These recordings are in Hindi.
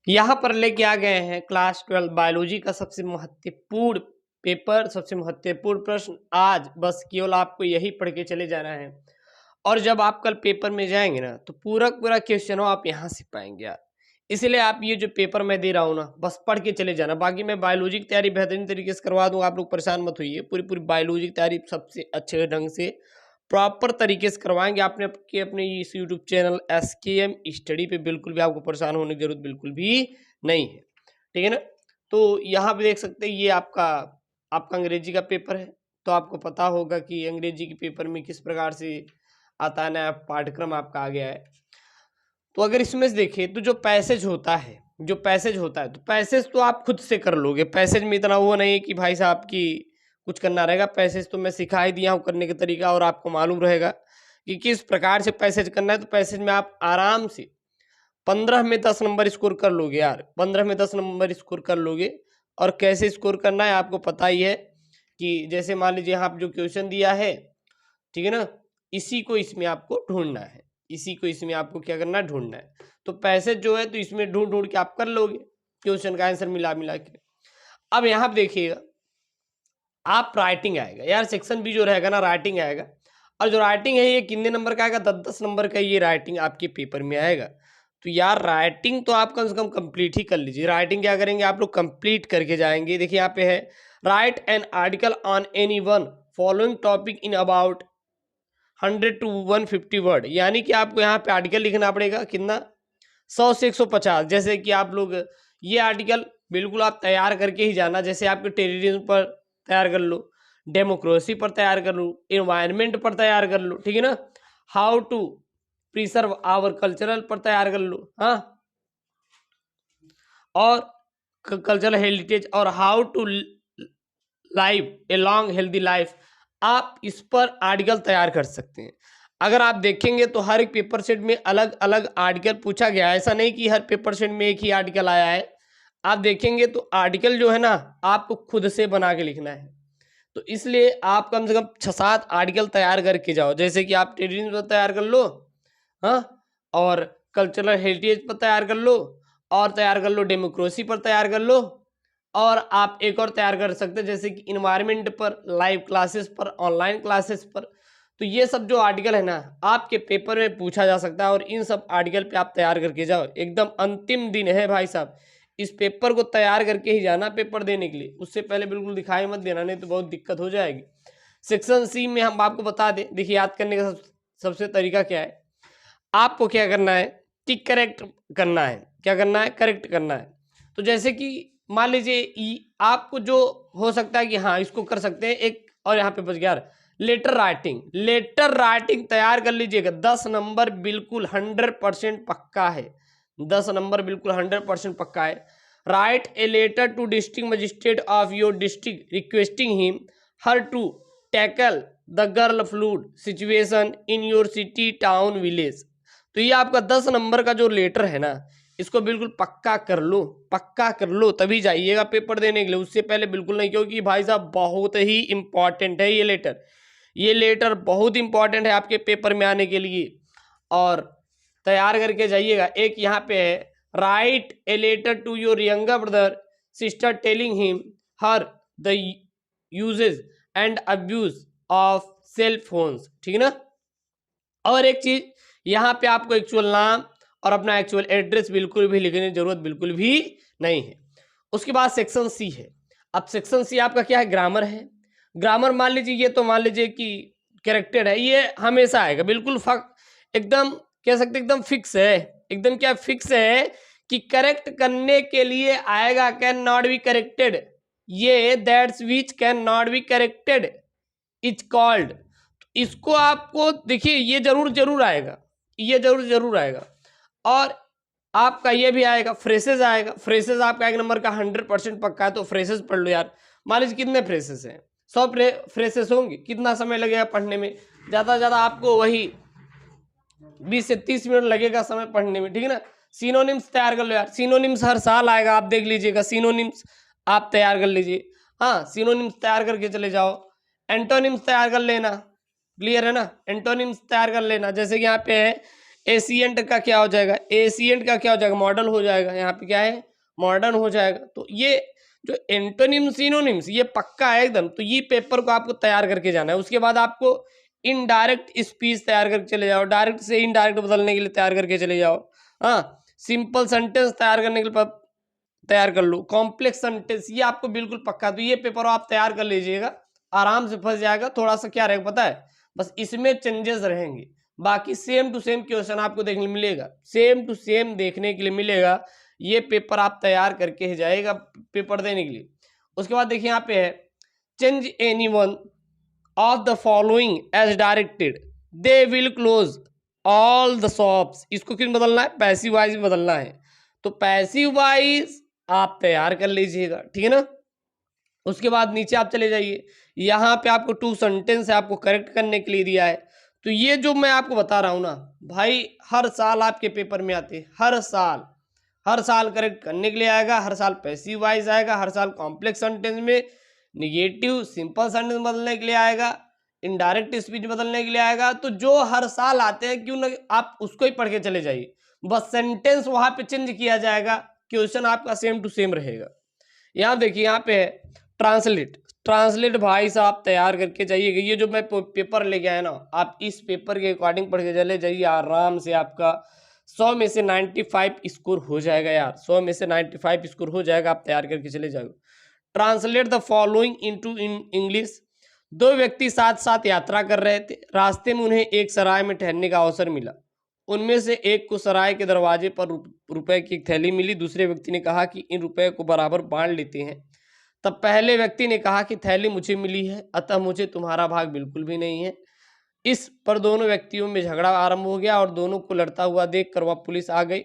यहाँ पर लेके आ गए हैं क्लास 12 बायोलॉजी का सबसे महत्वपूर्ण पेपर, सबसे महत्वपूर्ण प्रश्न। आज बस केवल आपको यही पढ़ के चले जाना है और जब आप कल पेपर में जाएंगे ना तो पूरा पूरा क्वेश्चन आप यहाँ से पाएंगे यार। इसलिए आप ये जो पेपर मैं दे रहा हूँ ना बस पढ़ के चले जाना। बाकी मैं बायोलॉजी की तैयारी बेहतरीन तरीके से करवा दूंगा, आप लोग परेशान मत होइए। पूरी पूरी बायोलॉजी की तैयारी सबसे अच्छे ढंग से प्रॉपर तरीके से करवाएंगे। आपने अपने इस यूट्यूब चैनल SKM स्टडी पे बिल्कुल भी आपको परेशान होने की जरूरत बिल्कुल भी नहीं है, ठीक है ना। तो यहाँ पे देख सकते हैं ये आपका अंग्रेजी का पेपर है। तो आपको पता होगा कि अंग्रेजी के पेपर में किस प्रकार से आता है, नया पाठ्यक्रम आपका आ गया है। तो अगर इसमें से देखें तो जो पैसेज होता है तो पैसेज तो आप खुद से कर लोगे। पैसेज में इतना वो नहीं है कि भाई साहब की कुछ करना रहेगा। पैसेज तो मैं सिखा ही दिया हूँ करने का तरीका, और आपको मालूम रहेगा कि किस प्रकार से पैसेज करना है। तो पैसेज में आप आराम से 15 में 10 नंबर स्कोर कर लोगे यार, 15 में 10 नंबर स्कोर कर लोगे। और कैसे स्कोर करना है आपको पता ही है कि जैसे मान लीजिए यहाँ जो क्वेश्चन दिया है, ठीक है ना, इसी को इसमें आपको ढूंढना है, इसी को इसमें आपको क्या करना है, ढूंढना है। तो पैसेज जो है तो इसमें ढूंढ ढूंढ के आप कर लोगे क्वेश्चन का आंसर मिला मिला के। अब यहाँ पे देखिएगा आप राइटिंग आएगा यार, सेक्शन बी जो रहेगा ना राइटिंग आएगा। और जो राइटिंग है ये कितने नंबर का आएगा, 10-10 नंबर का ये राइटिंग आपके पेपर में आएगा। तो यार राइटिंग तो आप कम से कम कंप्लीट ही कर लीजिए। राइटिंग क्या करेंगे आप लोग, कंप्लीट करके जाएंगे। देखिए यहाँ पे है right an article on any one following topic in about 100 to 150 word. यानी कि आपको यहाँ पे आर्टिकल लिखना पड़ेगा कितना, 100 से 150। जैसे कि आप लोग ये आर्टिकल बिल्कुल आप तैयार करके ही जाना। जैसे आपके टेररिज्म पर तैयार कर लो, डेमोक्रेसी पर तैयार कर लो, एनवायरनमेंट पर तैयार कर लो, ठीक है ना, how to preserve our cultural पर तैयार कर लो, हाँ, और कल्चरल हेरिटेज, और how to live a long healthy life. आप इस पर आर्टिकल तैयार कर सकते हैं। अगर आप देखेंगे तो हर एक पेपर सेट में अलग अलग आर्टिकल पूछा गया है, ऐसा नहीं कि हर पेपर सेट में एक ही आर्टिकल आया है। आप देखेंगे तो आर्टिकल जो है ना आपको खुद से बना के लिखना है। तो इसलिए आप कम से कम 6-7 आर्टिकल तैयार करके जाओ। जैसे कि आप टेररिज्म पर तैयार कर लो, हाँ, और कल्चरल हेरिटेज पर तैयार कर लो, और तैयार कर लो डेमोक्रेसी पर तैयार कर लो, और आप एक और तैयार कर सकते हैं जैसे कि इन्वायरमेंट पर, लाइव क्लासेस पर, ऑनलाइन क्लासेस पर। तो ये सब जो आर्टिकल है ना आपके पेपर में पूछा जा सकता है, और इन सब आर्टिकल पे आप तैयार करके जाओ। एकदम अंतिम दिन है भाई साहब, इस पेपर को तैयार करके ही जाना पेपर देने के लिए। उससे पहले बिल्कुल दिखाई मत देना, नहीं तो बहुत दिक्कत हो जाएगी। सेक्शन सी में हम आपको बता दें, देखिए याद करने का सबसे तरीका क्या है, आपको क्या करना है कि करेक्ट करना है। क्या करना है, करेक्ट करना है। तो जैसे कि मान लीजिए आपको जो हो सकता है कि हाँ इसको कर सकते हैं एक, और यहाँ पे बच गया लेटर राइटिंग। लेटर राइटिंग तैयार कर लीजिएगा, 10 नंबर बिल्कुल 100% पक्का है, 10 नंबर बिल्कुल 100% पक्का है। Write a letter to district magistrate of your district requesting him her to tackle the girl flood situation in your city town village. तो ये आपका 10 नंबर का जो लेटर है ना इसको बिल्कुल पक्का कर लो, पक्का कर लो, तभी जाइएगा पेपर देने के लिए। उससे पहले बिल्कुल नहीं, क्योंकि भाई साहब बहुत ही इंपॉर्टेंट है ये लेटर। ये लेटर बहुत इंपॉर्टेंट है आपके पेपर में आने के लिए, और तैयार करके जाइएगा। एक यहाँ पे है write a letter to your younger brother sister telling him her the usages and abuse of cell phones, ठीक है ना। और एक चीज यहाँ पे आपको एक्चुअल नाम और अपना एक्चुअल एड्रेस बिल्कुल भी लिखने की जरूरत बिल्कुल भी नहीं है। उसके बाद सेक्शन सी है। अब सेक्शन सी आपका क्या है, ग्रामर है। ग्रामर मान लीजिए ये तो मान लीजिए कि कैरेक्टर है, ये हमेशा आएगा बिल्कुल एकदम कह सकते एकदम फिक्स है, एकदम क्या फिक्स है कि करेक्ट करने के लिए आएगा। कैन नॉट बी करेक्टेड, ये that's which can not be corrected is called. इसको आपको देखिए ये जरूर जरूर आएगा, ये जरूर जरूर आएगा। और आपका ये भी आएगा, फ्रेसेस आएगा। फ्रेसेस आपका 1 नंबर का 100% पक्का है, तो फ्रेसेस पढ़ लो यार। मान लीजिए कितने फ्रेसेस हैं, 100 फ्रेसेस होंगे, कितना समय लगेगा पढ़ने में, ज़्यादा से ज़्यादा आपको वही 20 से 30 मिनट लगेगा समय पढ़ने में, ठीक है ना। सिनोनिम्स तैयार कर लो यार, सिनोनिम्स हर साल आएगा, आप देख लीजिएगा, सिनोनिम्स आप तैयार कर लीजिए। हाँ, सिनोनिम्स तैयार करके चले जाओ। एंटोनिम्स तैयार कर लेना, क्लियर है ना, एंटोनिम्स तैयार कर लेना। जैसे कि यहाँ पे है एशियंट का क्या हो जाएगा, एशियंट का क्या हो जाएगा, मॉडल हो जाएगा। यहाँ पे क्या है, मॉडर्न हो जाएगा। तो ये जो एंटोनिम सिनोनिम्स ये पक्का है एकदम। तो ये पेपर को आपको तैयार करके जाना है। उसके बाद आपको इनडायरेक्ट स्पीच तैयार करके चले जाओ, डायरेक्ट से इनडायरेक्ट बदलने के लिए तैयार करके चले जाओ। हाँ, सिंपल सेंटेंस तैयार करने के लिए तैयार कर लो, कॉम्प्लेक्स सेंटेंस ये आपको बिल्कुल पक्का। तो ये पेपर आप तैयार कर लीजिएगा, आराम से फंस जाएगा। थोड़ा सा क्या रहेगा पता है, बस इसमें चेंजेस रहेंगे, बाकी सेम टू सेम क्वेश्चन आपको देखने मिलेगा, सेम टू सेम देखने के लिए मिलेगा। ये पेपर आप तैयार करके ही जाएगा पेपर देने के लिए। उसके बाद देखिए यहाँ पे है, change any one of the following as directed they will close all the shops. इसको किन बदलना है, पैसिव वाइज बदलना है। तो पैसिव वाइज आप तैयार कर लीजिएगा, ठीक है ना। उसके बाद नीचे आप चले जाइए, यहाँ पे आपको 2 सेंटेंस है आपको करेक्ट करने के लिए दिया है। तो ये जो मैं आपको बता रहा हूँ ना भाई, हर साल आपके पेपर में आते हैं, हर साल करेक्ट करने के लिए आएगा, हर साल पैसिव वाइज आएगा, हर साल कॉम्प्लेक्स सेंटेंस में निगेटिव सिंपल सेंटेंस बदलने के लिए आएगा, इनडायरेक्ट स्पीच बदलने के लिए आएगा। तो जो हर साल आते हैं क्यों ना आप उसको ही पढ़ के चले जाइए, बस सेंटेंस वहां पे चेंज किया जाएगा, क्वेश्चन आपका सेम टू सेम रहेगा। यहाँ देखिए यहाँ पे है ट्रांसलेट भाई साहब तैयार करके जाइएगा। ये जो मैं पेपर लेके आया ना, आप इस पेपर के अकॉर्डिंग पढ़ के चले जाइए, आराम से आपका 100 में से 95 स्कोर हो जाएगा यार, 100 में से 95 स्कोर हो जाएगा, आप तैयार करके चले जाओ। Translate the following into English. 2 व्यक्ति साथ साथ यात्रा कर रहे थे, रास्ते में उन्हें एक सराय में ठहरने का अवसर मिला। उनमें से एक को सराय के दरवाजे पर रुपए की एक थैली मिली। दूसरे व्यक्ति ने कहा कि इन रुपए को बराबर बांट लेते हैं। तब पहले व्यक्ति ने कहा कि थैली मुझे मिली है, अतः मुझे तुम्हारा भाग बिल्कुल भी नहीं है। इस पर दोनों व्यक्तियों में झगड़ा आरंभ हो गया और दोनों को लड़ता हुआ देखकर वह पुलिस आ गई।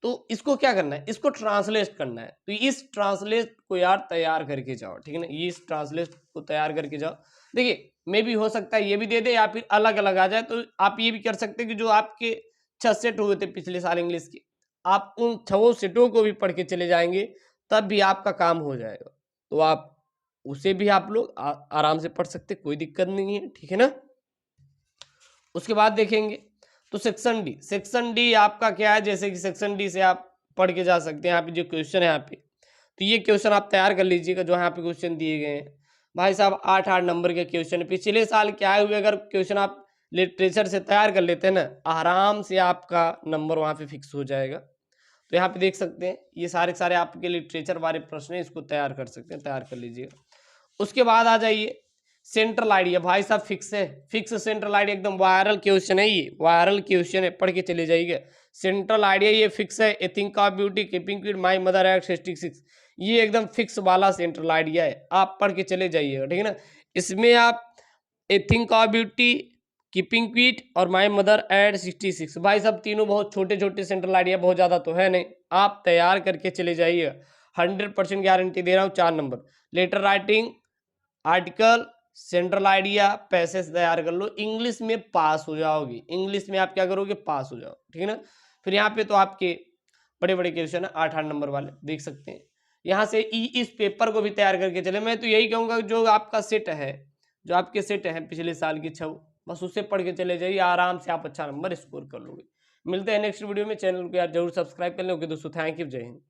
तो इसको क्या करना है, इसको ट्रांसलेट करना है। तो इस ट्रांसलेट को यार तैयार करके जाओ, ठीक है ना, ये इस ट्रांसलेट को तैयार करके जाओ। देखिए मे भी हो सकता है ये भी दे दे या फिर अलग अलग आ जाए। तो आप ये भी कर सकते हैं कि जो आपके 6 सेट हुए थे पिछले साल इंग्लिश के, आप उन 6 सेटों को भी पढ़ के चले जाएंगे, तब भी आपका काम हो जाएगा। तो आप उसे भी आप लोग आराम से पढ़ सकते, कोई दिक्कत नहीं है, ठीक है ना। उसके बाद देखेंगे तो सेक्शन डी आपका क्या है, जैसे कि सेक्शन डी से आप पढ़ के जा सकते हैं। यहाँ पे जो क्वेश्चन है यहाँ पे, तो ये क्वेश्चन आप तैयार कर लीजिएगा जो यहाँ पे क्वेश्चन दिए गए हैं भाई साहब। 8 नंबर के क्वेश्चन पिछले साल क्या हुए, अगर क्वेश्चन आप लिटरेचर से तैयार कर लेते हैं ना, आराम से आपका नंबर वहाँ पे फिक्स हो जाएगा। तो यहाँ पे देख सकते हैं ये सारे आपके लिटरेचर वाले प्रश्न है, इसको तैयार कर सकते हैं, तैयार कर लीजिएगा। उसके बाद आ जाइए सेंट्रल आइडिया, भाई साहब फिक्स है, फिक्स सेंट्रल आइडिया एकदम वायरल क्वेश्चन है, ये वायरल क्वेश्चन है, पढ़ के चले जाइए। सेंट्रल आइडिया ये फिक्स है, a thing of beauty, keeping fit, my mother at 66, ये एकदम फिक्स वाला सेंट्रल आइडिया है, आप पढ़ के चले जाइएगा, ठीक है ना। इसमें आप a thing of beauty, keeping quiet और माय मदर एट 66, भाई साहब तीनों बहुत छोटे छोटे सेंट्रल आइडिया, बहुत ज़्यादा तो है नहीं, आप तैयार करके चले जाइएगा, 100% गारंटी दे रहा हूँ। 4 number letter writing, article, central idea, passage तैयार कर लो, इंग्लिश में पास हो जाओगे, इंग्लिश में आप क्या करोगे, पास हो जाओ, ठीक है ना। फिर यहाँ पे तो आपके बड़े बड़े क्वेश्चन है 8 नंबर वाले, देख सकते हैं। यहाँ से इस पेपर को भी तैयार करके चले। मैं तो यही कहूँगा जो आपका सेट है, जो आपके सेट है पिछले साल की 6, बस उससे पढ़ के चले जाइए, आराम से आप अच्छा नंबर स्कोर कर लोगे। मिलते हैं नेक्स्ट वीडियो में, चैनल को यार जरूर सब्सक्राइब कर लें। ओके दोस्तों, थैंक यू, जय हिंद।